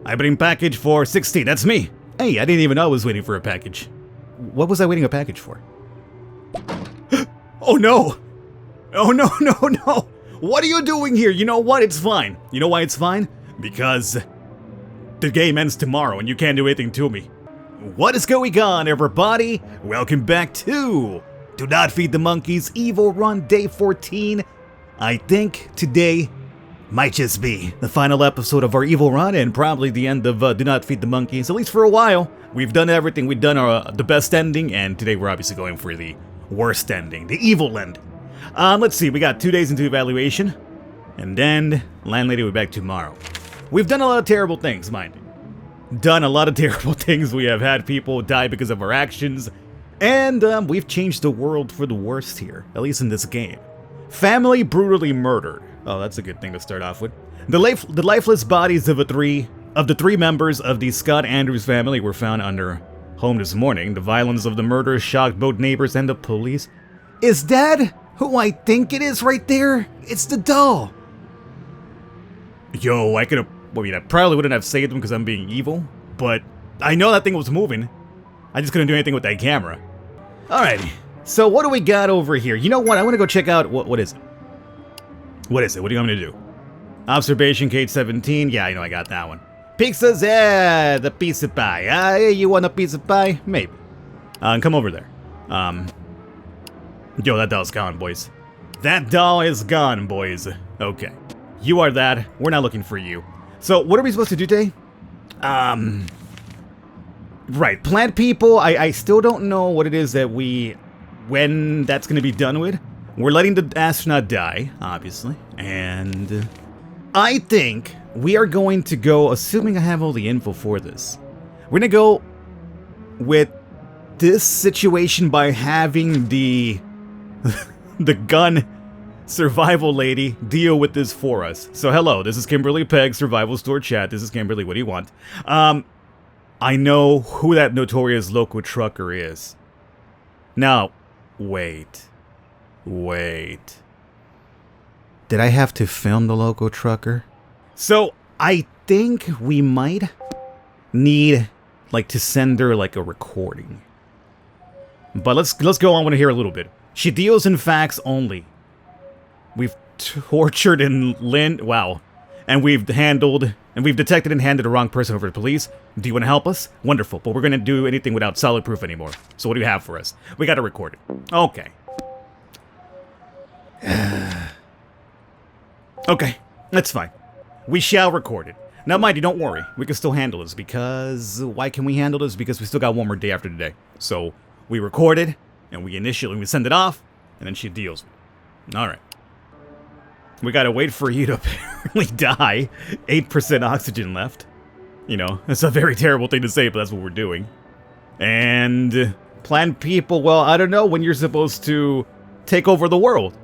I bring package for 16. That's me. Hey, I didn't even know I was waiting for a package. What was I waiting a package for? Oh no! Oh no, no, no! What are you doing here? You know what? It's fine. You know why it's fine? Because the game ends tomorrow and you can't do anything to me. What is going on, everybody? Welcome back to Do Not Feed the Monkeys Evil Run Day 14. I think today might just be the final episode of our Evil Run and probably the end of Do Not Feed the Monkeys, at least for a while. We've done everything. We've done the best ending, and today we're obviously going for the worst ending, the evil ending. Let's see, we got 2 days into evaluation, and then landlady will be back tomorrow. We've done a lot of terrible things, mind you. Done a lot of terrible things. We have had people die because of our actions, and we've changed the world for the worst here, at least in this game. Family brutally murdered. Oh, that's a good thing to start off with. The lifeless bodies of the three members of the Scott Andrews family were found under home this morning. The violence of the murder shocked both neighbors and the police. Is that who I think it is right there? It's the doll. Yo, I probably wouldn't have saved him because I'm being evil, but I know that thing was moving. I just couldn't do anything with that camera. Alrighty, so what do we got over here? You know what? I want to go check out, what is it? What is it? What do you want me to do? Observation Cage 17. Yeah, I know I got that one. Pizzas, yeah, the pizza pie. You want a pizza pie? Maybe. Come over there. Yo, that doll's gone, boys. That doll is gone, boys. Okay. You are that. We're not looking for you. So, what are we supposed to do today? Right, plant people. I still don't know what it is that when that's going to be done with. We're letting the astronaut die, obviously. And I think we are going to go, assuming I have all the info for this, we're going to go with this situation by having the gun survival lady deal with this for us. So hello, this is Kimberly Peg, Survival Store Chat. This is Kimberly, what do you want? I know who that notorious local trucker is. Now, wait. Did I have to film the local trucker? So, I think we might need, to send her, a recording. But let's go on. I want to hear a little bit. She deals in facts only. We've tortured wow. And we've detected and handed the wrong person over to police. Do you want to help us? Wonderful, but we're going to do anything without solid proof anymore. So what do you have for us? We got to record it. Okay. Okay, that's fine. We shall record it. Now, mind you, don't worry. We can still handle this because... Why can we handle this? Because we still got one more day after today. So, we record it, and we send it off, and then she deals with it. Alright. We gotta wait for you to apparently die. 8% oxygen left. You know, that's a very terrible thing to say, but that's what we're doing. And... Plant people, well, I don't know when you're supposed to take over the world.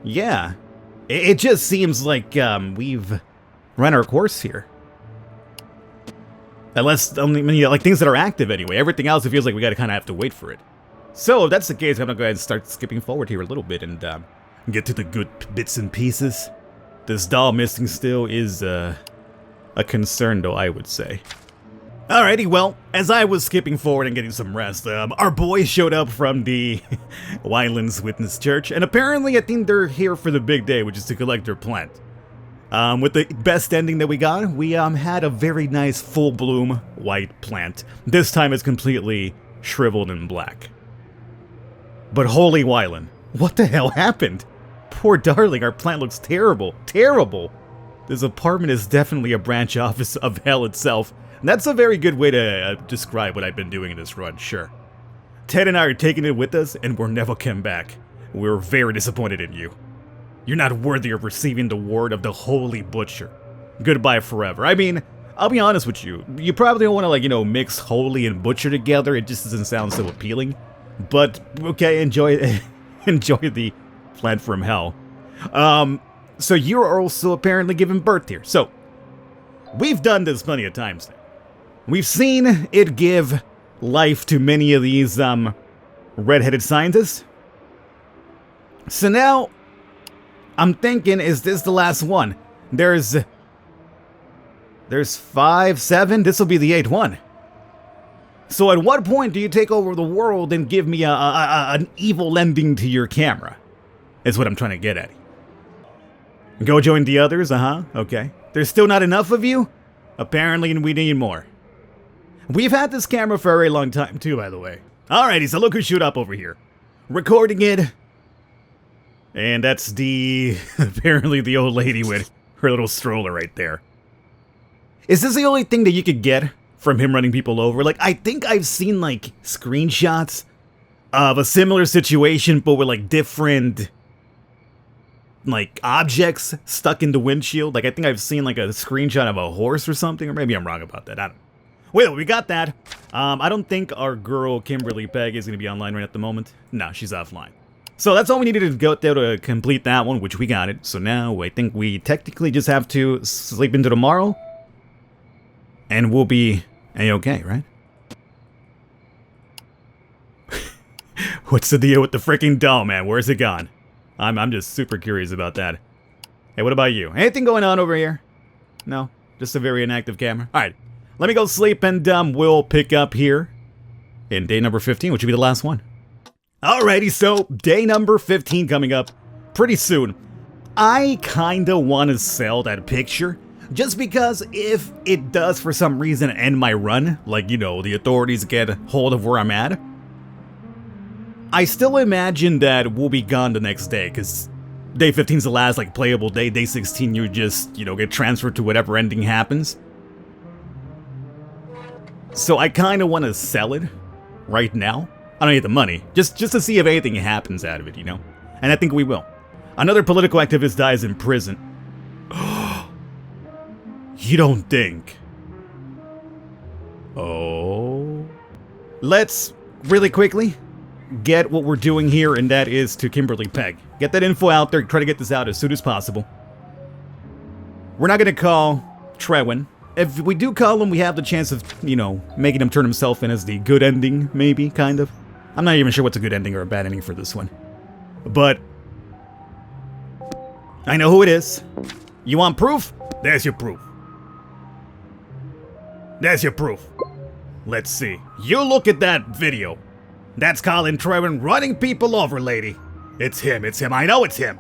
Yeah. It just seems like we've run our course here. Unless, things that are active anyway. Everything else, it feels like we gotta kind of have to wait for it. So, if that's the case, I'm gonna go ahead and start skipping forward here a little bit and get to the good bits and pieces. This doll missing still is a concern, though, I would say. Alrighty, well, as I was skipping forward and getting some rest, our boys showed up from the Wylands Witness Church, and apparently I think they're here for the big day, which is to collect their plant. With the best ending that we got, we had a very nice full-bloom white plant. This time it's completely shriveled and black. But holy Wyland, what the hell happened? Poor darling, our plant looks terrible. Terrible! This apartment is definitely a branch office of hell itself. That's a very good way to describe what I've been doing in this run, sure. Ted and I are taking it with us, and we'll never come back. We're very disappointed in you. You're not worthy of receiving the word of the Holy Butcher. Goodbye forever. I mean, I'll be honest with you. You probably don't want to, mix holy and butcher together. It just doesn't sound so appealing. But, okay, enjoy enjoy the plant from hell. So you're also apparently giving birth here. So, we've done this plenty of times now. We've seen it give life to many of these, red-headed scientists. So now, I'm thinking, is this the last one? There's There's 5, 7. This will be the 8th one. So at what point do you take over the world and give me an evil ending to your camera? Is what I'm trying to get at. Go join the others, okay. There's still not enough of you? Apparently we need more. We've had this camera for a very long time too, by the way. Alrighty, so look who showed up over here. Recording it. And that's apparently the old lady with her little stroller right there. Is this the only thing that you could get from him running people over? Like, I think I've seen, like, screenshots of a similar situation, but with, like, different, like, objects stuck in the windshield. Like, I think I've seen, like, a screenshot of a horse or something, or maybe I'm wrong about that. I don't know. Well, we got that. I don't think our girl, Kimberly Pegg, is going to be online right at the moment. No, she's offline. So that's all we needed to go there to complete that one, which we got it. So now I think we technically just have to sleep into tomorrow. And we'll be A-okay, right? What's the deal with the freaking doll, man? Where's it gone? I'm just super curious about that. Hey, what about you? Anything going on over here? No? Just a very inactive camera? Alright. Let me go sleep and we'll pick up here in day number 15, which will be the last one. Alrighty, so day number 15 coming up pretty soon. I kinda want to sell that picture, just because if it does for some reason end my run, like, you know, the authorities get hold of where I'm at, I still imagine that we'll be gone the next day, because day 15 is the last, like, playable day. Day 16, you just, you know, get transferred to whatever ending happens. So I kind of want to sell it right now. I don't need the money, just to see if anything happens out of it, you know? And I think we will. Another political activist dies in prison. You don't think? Oh. Let's, really quickly, get what we're doing here, and that is to Kimberly Pegg. Get that info out there, try to get this out as soon as possible. We're not going to call Trewin. If we do call him, we have the chance of, you know, making him turn himself in as the good ending, maybe, kind of. I'm not even sure what's a good ending or a bad ending for this one. But I know who it is. You want proof? There's your proof. There's your proof. Let's see. You look at that video. That's Colin Trewin running people over, lady. It's him, it's him. I know it's him.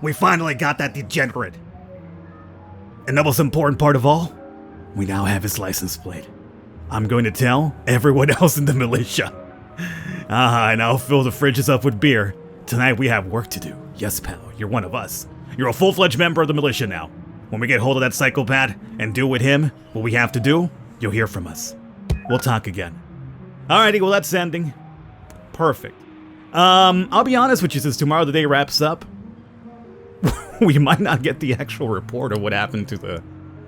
We finally got that degenerate. And the most important part of all, we now have his license plate. I'm going to tell everyone else in the militia. And I'll fill the fridges up with beer. Tonight we have work to do. Yes, pal, you're one of us. You're a full-fledged member of the militia now. When we get hold of that psychopath and do with him what we have to do, you'll hear from us. We'll talk again. Alrighty, well that's ending. Perfect. I'll be honest with you, since tomorrow the day wraps up, we might not get the actual report of what happened to the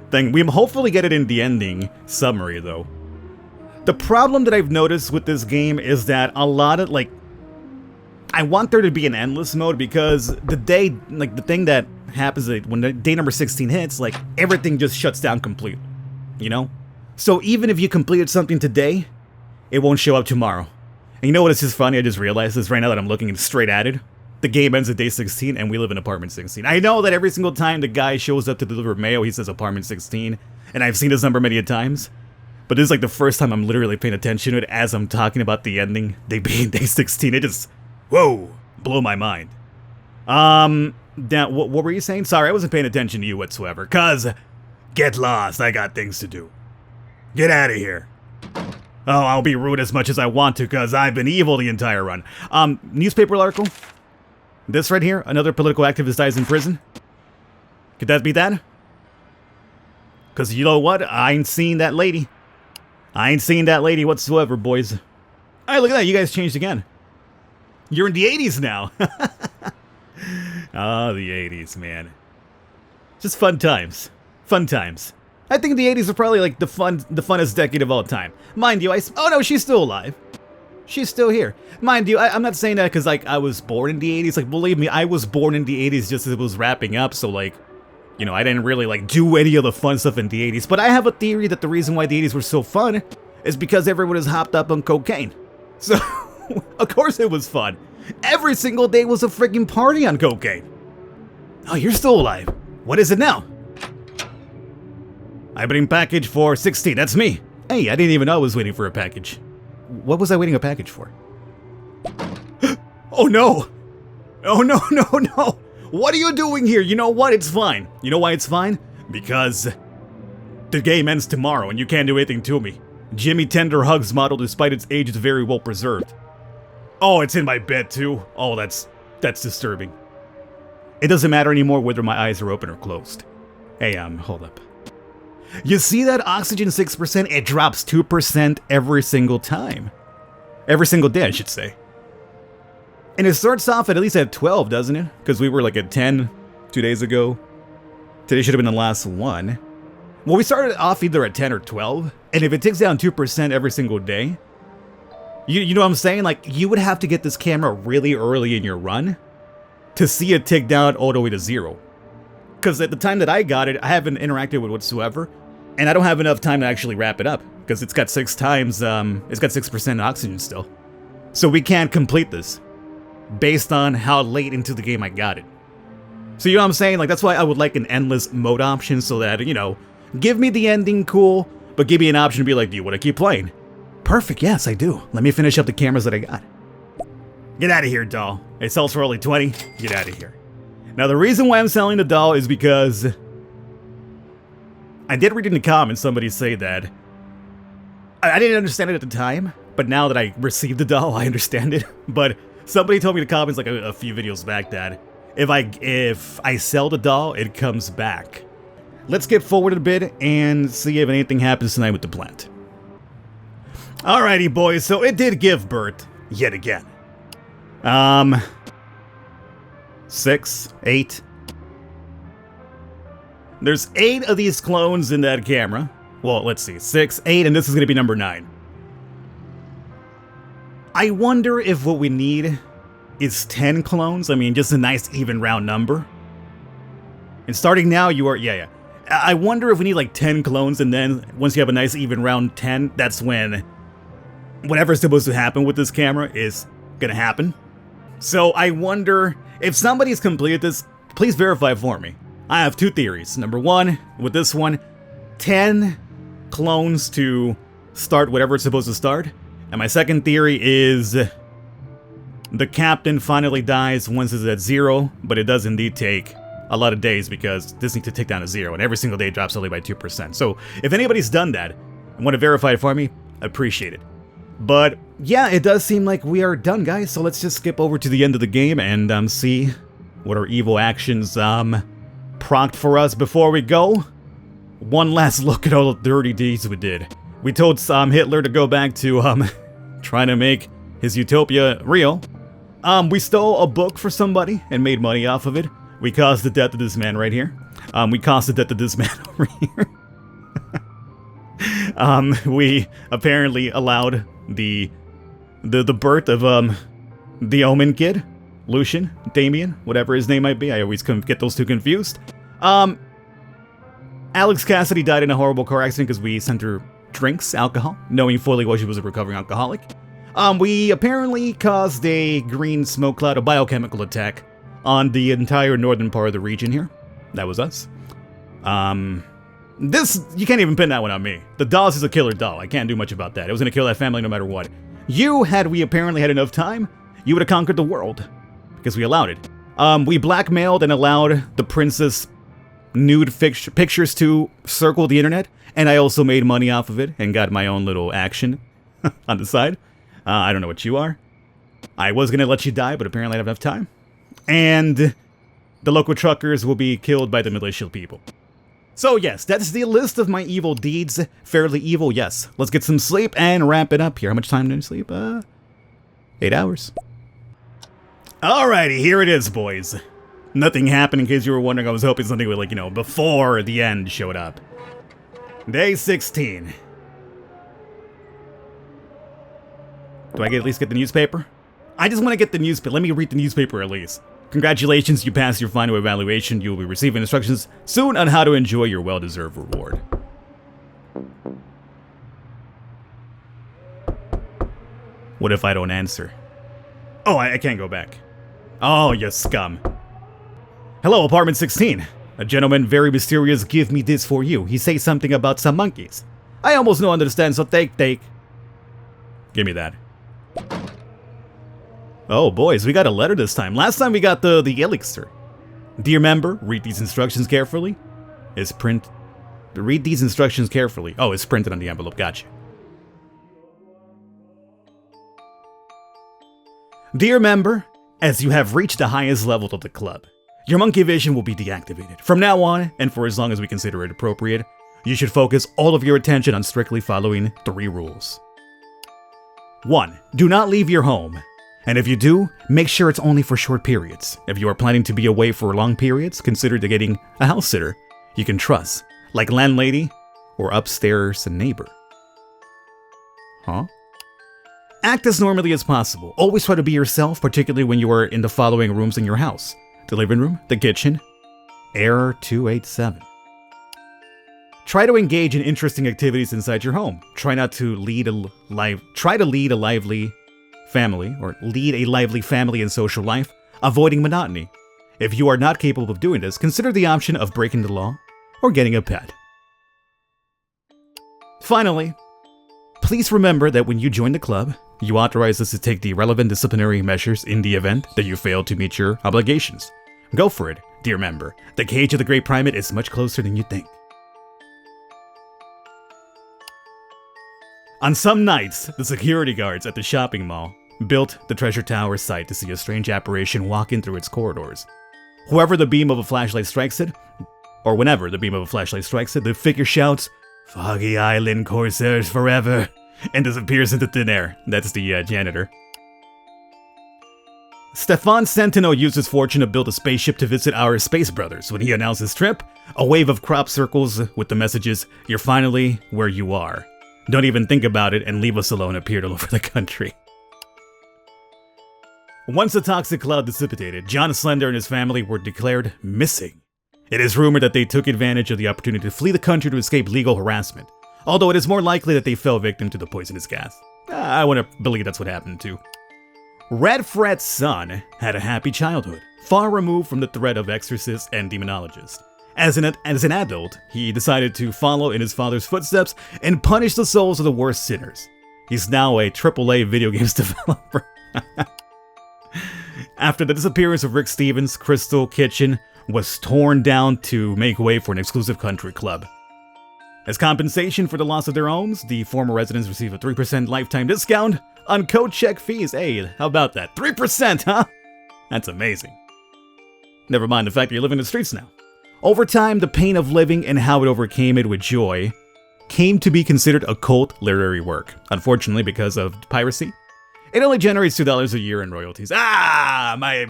thing. We hopefully get it in the ending summary, though. The problem that I've noticed with this game is that a lot of, like, I want there to be an endless mode, because the day, like, the thing that happens when the day number 16 hits, like, everything just shuts down completely, you know? So even if you completed something today, it won't show up tomorrow. And you know what is just funny? I just realized this right now that I'm looking straight at it. The game ends at day 16, and we live in apartment 16. I know that every single time the guy shows up to deliver mail, he says apartment 16, and I've seen this number many a times. But this is like the first time I'm literally paying attention to it as I'm talking about the ending, they being day 16. It just, whoa, blew my mind. What were you saying? Sorry, I wasn't paying attention to you whatsoever. Cause, get lost, I got things to do. Get out of here. Oh, I'll be rude as much as I want to, cause I've been evil the entire run. Newspaper article? This right here, another political activist dies in prison. Could that be that? Cause you know what? I ain't seen that lady. I ain't seen that lady whatsoever, boys. Alright, look at that, you guys changed again. You're in the 80s now. Oh, the 80s, man. Just fun times. Fun times. I think the 80s are probably like the funnest decade of all time. Mind you, oh no, she's still alive. She's still here. Mind you, I'm not saying that because, like, I was born in the 80s. Like, believe me, I was born in the 80s just as it was wrapping up, so, like, you know, I didn't really, like, do any of the fun stuff in the 80s. But I have a theory that the reason why the 80s were so fun is because everyone is hopped up on cocaine. So, of course it was fun. Every single day was a freaking party on cocaine. Oh, you're still alive. What is it now? I bring package for 16. That's me. Hey, I didn't even know I was waiting for a package. What was I waiting a package for? Oh no! Oh no, no, no! What are you doing here? You know what? It's fine. You know why it's fine? Because the game ends tomorrow and you can't do anything to me. Jimmy Tender Hugs model, despite its age, is very well preserved. Oh, it's in my bed too? Oh, that's disturbing. It doesn't matter anymore whether my eyes are open or closed. Hey, hold up. You see that oxygen 6%? It drops 2% every single time. Every single day, I should say. And it starts off at least at 12, doesn't it? Because we were like at 10 2 days ago. Today should have been the last one. Well, we started off either at 10 or 12. And if it ticks down 2% every single day, you know what I'm saying? Like, you would have to get this camera really early in your run to see it tick down all the way to 0. Because at the time that I got it, I haven't interacted with it whatsoever. And I don't have enough time to actually wrap it up. Because it's got 6 times, it's got 6% oxygen still. So we can't complete this. Based on how late into the game I got it. So you know what I'm saying? Like, that's why I would like an endless mode option so that, you know, give me the ending, cool, but give me an option to be like, do you want to keep playing? Perfect, yes, I do. Let me finish up the cameras that I got. Get out of here, doll. It sells for only 20. Get out of here. Now, the reason why I'm selling the doll is because I did read in the comments somebody say that I didn't understand it at the time, but now that I received the doll, I understand it. But somebody told me in the comments like a few videos back that if I sell the doll, it comes back. Let's get forward a bit and see if anything happens tonight with the plant. Alrighty, boys, so it did give birth yet again. 6, 8. There's 8 of these clones in that camera. Well, let's see, 6, 8, and this is gonna be number 9. I wonder if what we need is 10 clones. I mean, just a nice even round number. And starting now, you are, yeah. I wonder if we need like 10 clones, and then once you have a nice even round 10, that's when whatever's supposed to happen with this camera is gonna happen. So I wonder if somebody's completed this, please verify for me. I have 2 theories. Number 1, with this one, 10 clones to start whatever it's supposed to start. And my second theory is the captain finally dies once it's at 0, but it does indeed take a lot of days because this needs to tick down to 0, and every single day it drops only by 2%. So if anybody's done that and want to verify it for me, I appreciate it. But yeah, it does seem like we are done, guys, so let's just skip over to the end of the game and see what our evil actions proct for us before we go. One last look at all the dirty deeds we did. We told Hitler to go back to trying to make his utopia real. We stole a book for somebody and made money off of it. We caused the death of this man right here. We caused the death of this man over here. We apparently allowed the birth of the Omen kid, Lucian, Damien, whatever his name might be. I always get those two confused. Alex Cassidy died in a horrible car accident because we sent her drinks, alcohol, knowing fully well she was a recovering alcoholic. We apparently caused a green smoke cloud, a biochemical attack on the entire northern part of the region here. That was us. This, you can't even pin that one on me. The doll is a killer doll. I can't do much about that. It was gonna kill that family no matter what. Had we apparently had enough time, you would have conquered the world. Because we allowed it. We blackmailed and allowed the princess nude pictures to circle the internet. And I also made money off of it and got my own little action on the side. I don't know what you are. I was gonna let you die, but apparently I don't have enough time. And the local truckers will be killed by the militia people. So yes, that's the list of my evil deeds. Fairly evil, yes. Let's get some sleep and wrap it up here. How much time did I sleep? 8 hours. Alrighty, here it is, boys. Nothing happened, in case you were wondering. I was hoping something would, like, you know, before the end showed up. Day 16. Do I at least get the newspaper? I just want to get the newspaper. Let me read the newspaper at least. Congratulations, you passed your final evaluation. You will be receiving instructions soon on how to enjoy your well-deserved reward. What if I don't answer? Oh, I can't go back. Oh, you scum. Hello, apartment 16. A gentleman very mysterious give me this for you. He say something about some monkeys. I almost no understand, so take. Give me that. Oh, boys, we got a letter this time. Last time we got the elixir. Dear member, read these instructions carefully. Read these instructions carefully. Oh, it's printed on the envelope. Gotcha. Dear member, as you have reached the highest level of the club, your monkey vision will be deactivated. From now on, and for as long as we consider it appropriate, you should focus all of your attention on strictly following 3 rules. 1. Do not leave your home. And if you do, make sure it's only for short periods. If you are planning to be away for long periods, consider getting a house sitter you can trust, like landlady or upstairs neighbor. Huh? Act as normally as possible. Always try to be yourself, particularly when you are in the following rooms in your house: the living room, the kitchen. Error 287. Try to engage in interesting activities inside your home. Try to lead a lively family and social life, avoiding monotony. If you are not capable of doing this, consider the option of breaking the law or getting a pet. Finally, please remember that when you join the club, you authorize us to take the relevant disciplinary measures in the event that you fail to meet your obligations. Go for it, dear member. The cage of the Great Primate is much closer than you think. On some nights, the security guards at the shopping mall built the treasure tower site to see a strange apparition walking through its corridors. Whenever the beam of a flashlight strikes it, the figure shouts, "Foggy Island Corsairs forever," and disappears into thin air. That's the janitor. Stefan Centeno used his fortune to build a spaceship to visit our space brothers. When he announced his trip, a wave of crop circles with the messages, "You're finally where you are. Don't even think about it and leave us alone," appeared all over the country. Once the toxic cloud dissipated, John Slender and his family were declared missing. It is rumored that they took advantage of the opportunity to flee the country to escape legal harassment, although it is more likely that they fell victim to the poisonous gas. I want to believe that's what happened too. Red Fred's son had a happy childhood, far removed from the threat of exorcists and demonologists. As an adult, he decided to follow in his father's footsteps and punish the souls of the worst sinners. He's now a AAA video games developer. After the disappearance of Rick Stevens, Crystal Kitchen was torn down to make way for an exclusive country club. As compensation for the loss of their homes, the former residents receive a 3% lifetime discount on code check fees. Hey, how about that? 3%, huh? That's amazing. Never mind the fact that you're living in the streets now. Over time, the pain of living and how it overcame it with joy came to be considered a cult literary work. Unfortunately, because of piracy, it only generates $2 a year in royalties. My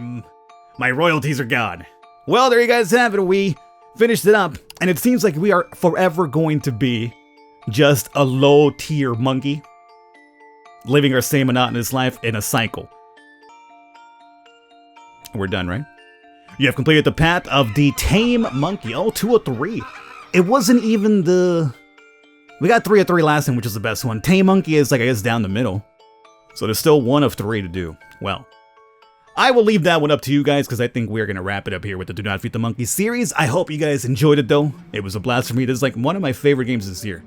royalties are gone. Well, there you guys have it. We finished it up, and it seems like we are forever going to be just a low-tier monkey, living our same monotonous life in a cycle. We're done, right? You have completed the path of the Tame Monkey. Oh, 2 of 3. It wasn't even the... We got 3 of 3 last time, which is the best one. Tame Monkey is, like, I guess, down the middle. So there's still 1 of 3 to do. Well, I will leave that one up to you guys, because I think we're going to wrap it up here with the Do Not Feed the Monkey series. I hope you guys enjoyed it, though. It was a blast for me. This is, like, one of my favorite games this year.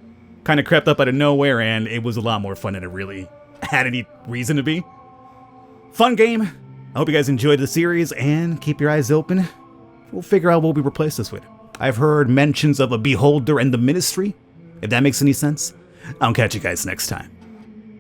Kind of crept up out of nowhere, and it was a lot more fun than it really had any reason to be. Fun game. I hope you guys enjoyed the series, and keep your eyes open. We'll figure out what we replace this with. I've heard mentions of a Beholder and the Ministry, if that makes any sense. I'll catch you guys next time.